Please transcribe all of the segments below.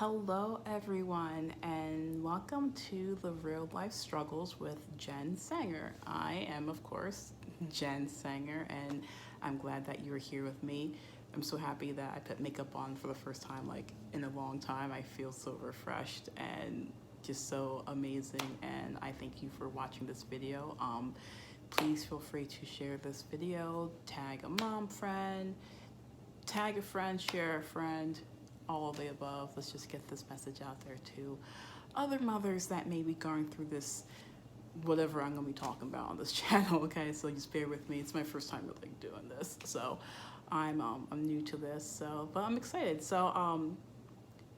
Hello, everyone, and welcome to the Real Life Struggles with Jen Sanger. I am, of course, Jen Sanger, and I'm glad that you're here with me. I'm so happy that I put makeup on for the first time, like in a long time. I feel so refreshed and just so amazing, and I thank you for watching this video. Please feel free to share this video, tag a mom friend, tag a friend, share a friend, all of the above. Let's just get this message out there to other mothers that may be going through this, whatever I'm going to be talking about on this channel. Okay, so just bear with me. It's my first time really doing this, so I'm new to this. So, but I'm excited. So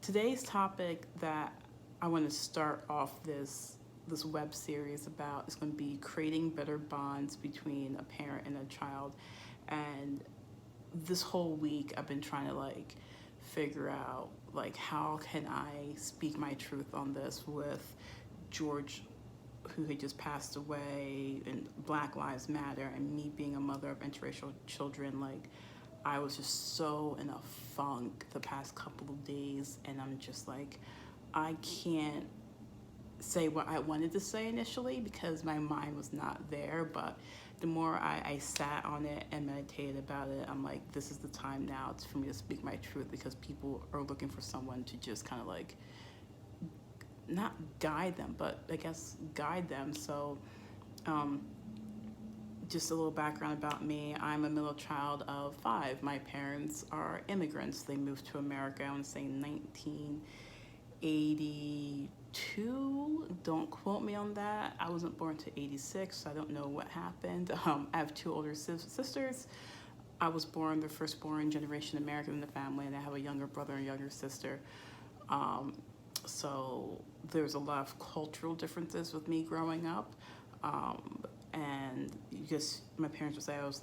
today's topic that I want to start off this web series about is going to be creating better bonds between a parent and a child. And this whole week I've been trying to figure out how can I speak my truth on this with George, who had just passed away, and Black Lives Matter, and me being a mother of interracial children. I was just so in a funk the past couple of days, and I'm just I can't say what I wanted to say initially because my mind was not there. But the more I sat on it and meditated about it, I'm like, this is the time now for me to speak my truth, because people are looking for someone to just kind of not guide them, but I guess guide them. So just a little background about me. I'm a middle child of 5. My parents are immigrants. They moved to America, I want to say 1982. Don't quote me on that. I wasn't born to 86, so I don't know what happened. I have 2 older sisters. I was born the firstborn generation American in the family, and I have a younger brother and younger sister. So there's a lot of cultural differences with me growing up. And just my parents would say I was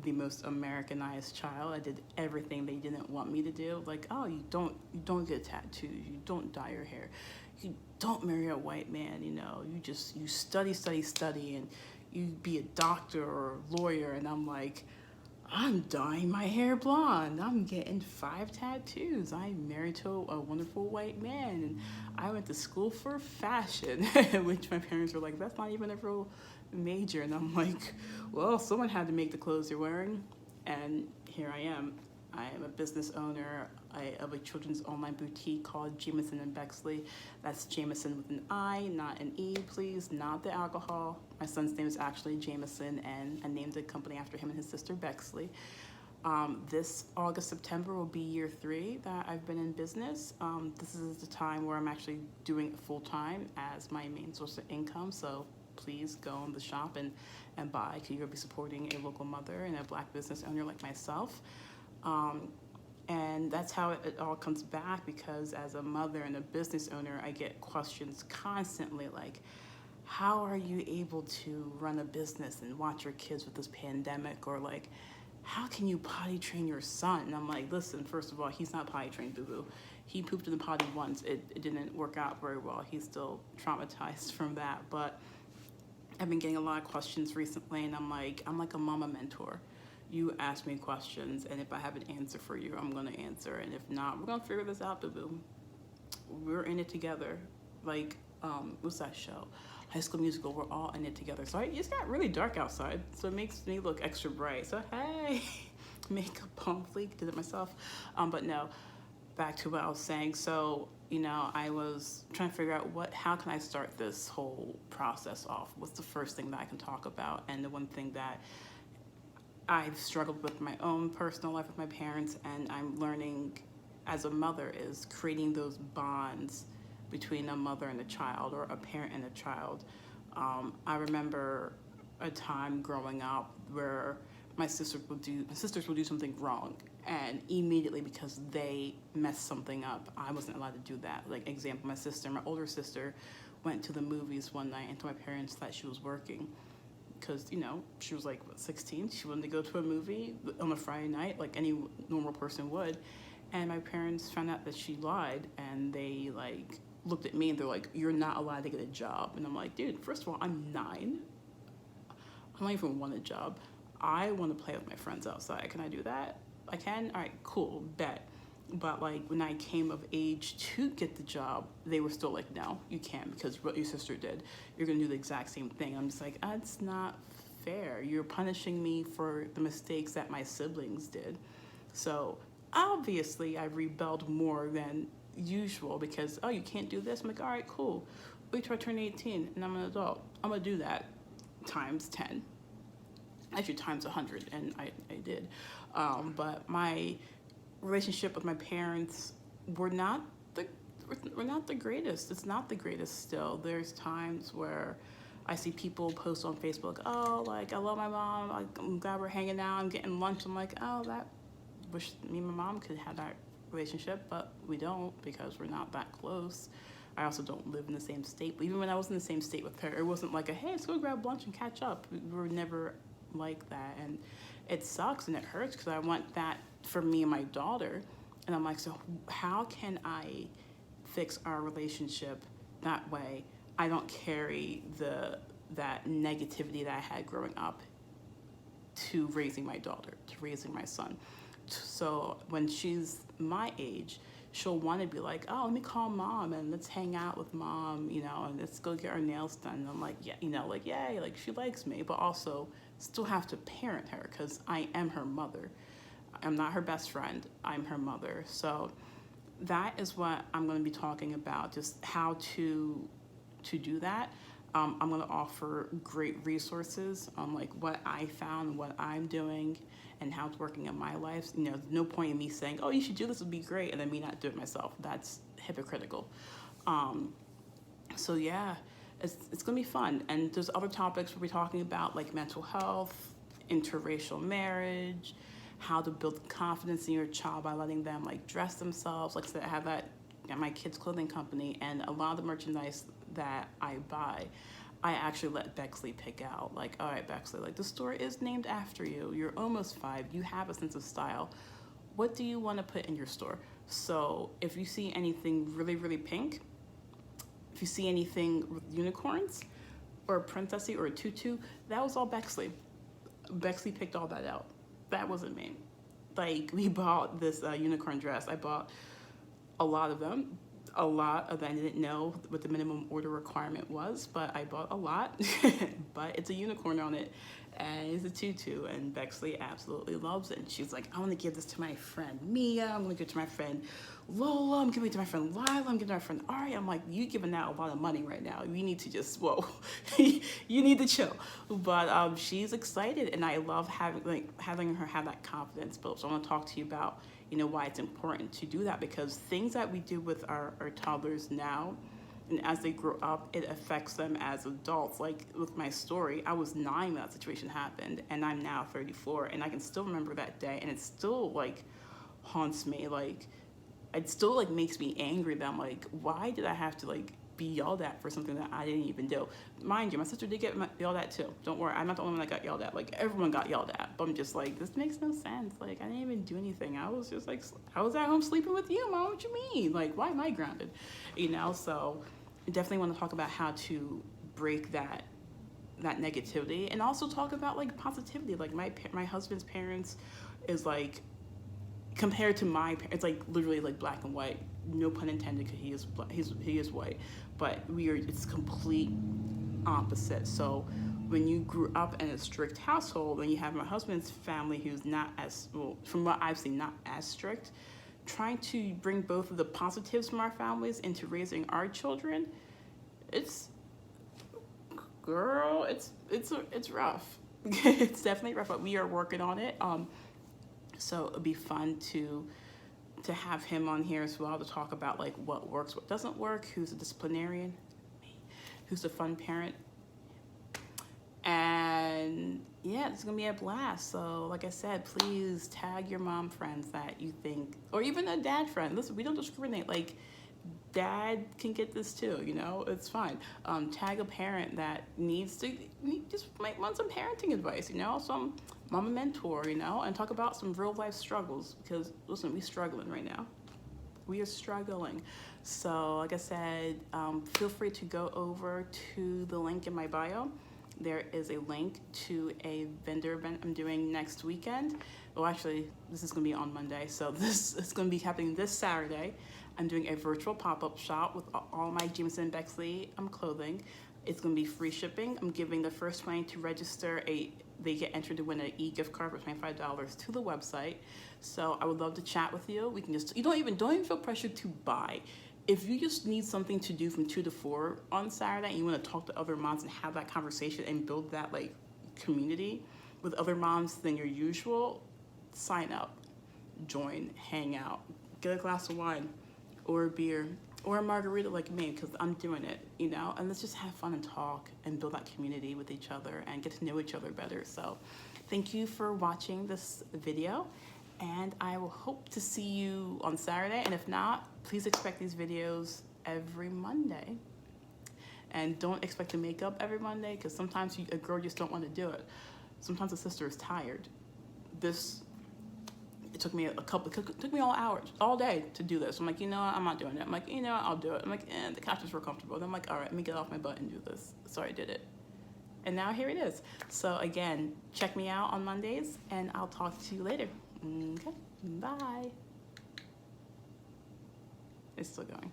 the most Americanized child. I did everything they didn't want me to do. Oh, you don't get tattoos, you don't dye your hair, you don't marry a white man, you study, and you be a doctor or a lawyer. And I'm dyeing my hair blonde. I'm getting 5 tattoos. I'm married to a wonderful white man. And I went to school for fashion, which my parents were like, that's not even a real major. And I'm like, well, someone had to make the clothes you're wearing. And here I am. I am a business owner of a children's online boutique called Jameson and Bexley. That's Jameson with an I, not an E, please, not the alcohol. My son's name is actually Jameson, and I named the company after him and his sister Bexley. This August, September will be year 3 that I've been in business. This is the time where I'm actually doing it full time as my main source of income. So please go in the shop and buy, because you'll be supporting a local mother and a Black business owner like myself. And that's how it all comes back, because as a mother and a business owner, I get questions constantly how are you able to run a business and watch your kids with this pandemic? Or how can you potty train your son? And I'm like, listen, first of all, he's not potty trained, boo-boo. He pooped in the potty once. It didn't work out very well. He's still traumatized from that. But I've been getting a lot of questions recently, and I'm like a mama mentor. You ask me questions, and if I have an answer for you, I'm going to answer. And if not, we're going to figure this out, boo-boo. We're in it together. What's that show? High School Musical. We're all in it together. So it's got really dark outside, so it makes me look extra bright. So hey, makeup on fleek, did it myself. But no, back to what I was saying. So I was trying to figure out how can I start this whole process off? What's the first thing that I can talk about? And the one thing that I've struggled with my own personal life with my parents, and I'm learning as a mother, is creating those bonds between a mother and a child, or a parent and a child. I remember a time growing up where my sisters would do something wrong, and immediately, because they messed something up, I wasn't allowed to do that. Example, my older sister went to the movies one night and told my parents that she was working, because she was 16. She wanted to go to a movie on a Friday night like any normal person would. And my parents found out that she lied, and they looked at me and they're like, you're not allowed to get a job. And I'm like, dude, first of all, I'm 9. I don't even want a job. I want to play with my friends outside. Can I do that? I can? All right, cool, bet. But like when I came of age to get the job, they were still like, no, you can't because what your sister did, you're gonna do the exact same thing. I'm just like, that's not fair. You're punishing me for the mistakes that my siblings did. So obviously I rebelled more than usual because, oh, you can't do this. I'm like, all right, cool. Wait till I turn 18 and I'm an adult. I'm gonna do that times 10. Actually times 100, and I did. But my relationship with my parents were not the we're not the greatest. It's not the greatest still. There's times where I see people post on Facebook, oh, like I love my mom, like, I'm glad we're hanging out, I'm getting lunch. I'm like, oh, that wish me and my mom could have that relationship, but we don't because we're not that close. I also don't live in the same state. But even when I was in the same state with her, it wasn't like a hey, let's go grab lunch and catch up. We were never like that, and it sucks and it hurts because I want that for me and my daughter. And I'm like, so how can I fix our relationship that way? I don't carry that negativity that I had growing up to raising my daughter, to raising my son. So when she's my age, she'll want to be like, oh, let me call mom and let's hang out with mom, and let's go get our nails done. And I'm like, yeah, like, yay, like she likes me, but also still have to parent her because I am her mother. I'm not her best friend. I'm her mother. So that is what I'm going to be talking about, just how to do that. I'm going to offer great resources on like what I found, what I'm doing, and how it's working in my life. There's no point in me saying, oh, you should do this, would be great, and then me not do it myself. That's hypocritical. So yeah, it's going to be fun. And there's other topics we'll be talking about, like mental health, interracial marriage, how to build confidence in your child by letting them like dress themselves. Like I said, I have that at my kids' clothing company, and a lot of the merchandise that I buy, I actually let Bexley pick out. Like, all right, Bexley, like the store is named after you. You're almost 5. You have a sense of style. What do you want to put in your store? So if you see anything really, really pink, if you see anything with unicorns or a princessy or a tutu, that was all Bexley. Bexley picked all that out. That wasn't me. Like, we bought this unicorn dress. I bought a lot of them. A lot of them. I didn't know what the minimum order requirement was, but I bought a lot. But it's a unicorn on it, and it's a tutu, and Bexley absolutely loves it. And she's like, I want to give this to my friend Mia. I'm going to give it to my friend Lola. I'm giving it to my friend Lila. I'm giving it to my friend Ari. I'm like, you giving out a lot of money right now. You need to just, whoa. You need to chill. But she's excited, and I love having her have that confidence built. So I want to talk to you about why it's important to do that, because things that we do with our toddlers now, and as they grow up, it affects them as adults. Like with my story, I was 9 when that situation happened, and I'm now 34, and I can still remember that day, and it still like haunts me. Like it still like makes me angry that I'm like, why did I have to like be yelled at for something that I didn't even do? Mind you, my sister did get yelled at too. Don't worry, I'm not the only one that got yelled at. Like everyone got yelled at, but I'm just like, this makes no sense. Like I didn't even do anything. I was just like, I was at home sleeping with you, Mom. What you mean? Like why am I grounded? So I definitely want to talk about how to break that negativity, and also talk about like positivity. Like my husband's parents is like, compared to my parents, it's like literally like black and white. No pun intended, because he is white, but it's complete opposite. So when you grew up in a strict household, and you have my husband's family who's not as, well, from what I've seen, not as strict, trying to bring both of the positives from our families into raising our children, it's rough. It's definitely rough, but we are working on it. So it'd be fun to have him on here as well, to talk about like what works, what doesn't work, who's a disciplinarian, me, who's a fun parent. And yeah, it's gonna be a blast. So like I said, please tag your mom friends that you think, or even a dad friend. Listen, we don't discriminate. Like dad can get this too, it's fine. Tag a parent that just might want some parenting advice, some mama mentor, and talk about some real life struggles, because listen, we're struggling right now. We are struggling. So like I said, feel free to go over to the link in my bio. There is a link to a vendor event I'm doing next weekend. Well, actually, this is going to be on Monday, so this is going to be happening this Saturday. I'm doing a virtual pop-up shop with all my Jamieson Bexley clothing. It's going to be free shipping. I'm giving the first 20 to register they get entered to win an e-gift card for $25 to the website. So I would love to chat with you. We can just, you don't even feel pressured to buy. If you just need something to do from 2 to 4 on Saturday and you want to talk to other moms and have that conversation and build that like community with other moms than your usual, sign up, join, hang out, get a glass of wine or a beer or a margarita like me, because I'm doing it, you know, and let's just have fun and talk and build that community with each other and get to know each other better. So thank you for watching this video, and I will hope to see you on Saturday. And if not, please expect these videos every Monday. And don't expect to make up every Monday, because sometimes a girl just don't want to do it. Sometimes a sister is tired. It took me took me all day to do this. I'm like, you know what, I'm not doing it. I'm like, you know what, I'll do it. I'm like, the couches were comfortable. Then I'm like, all right, let me get off my butt and do this. So I did it. And now here it is. So again, check me out on Mondays, and I'll talk to you later. Okay, bye. It's still going.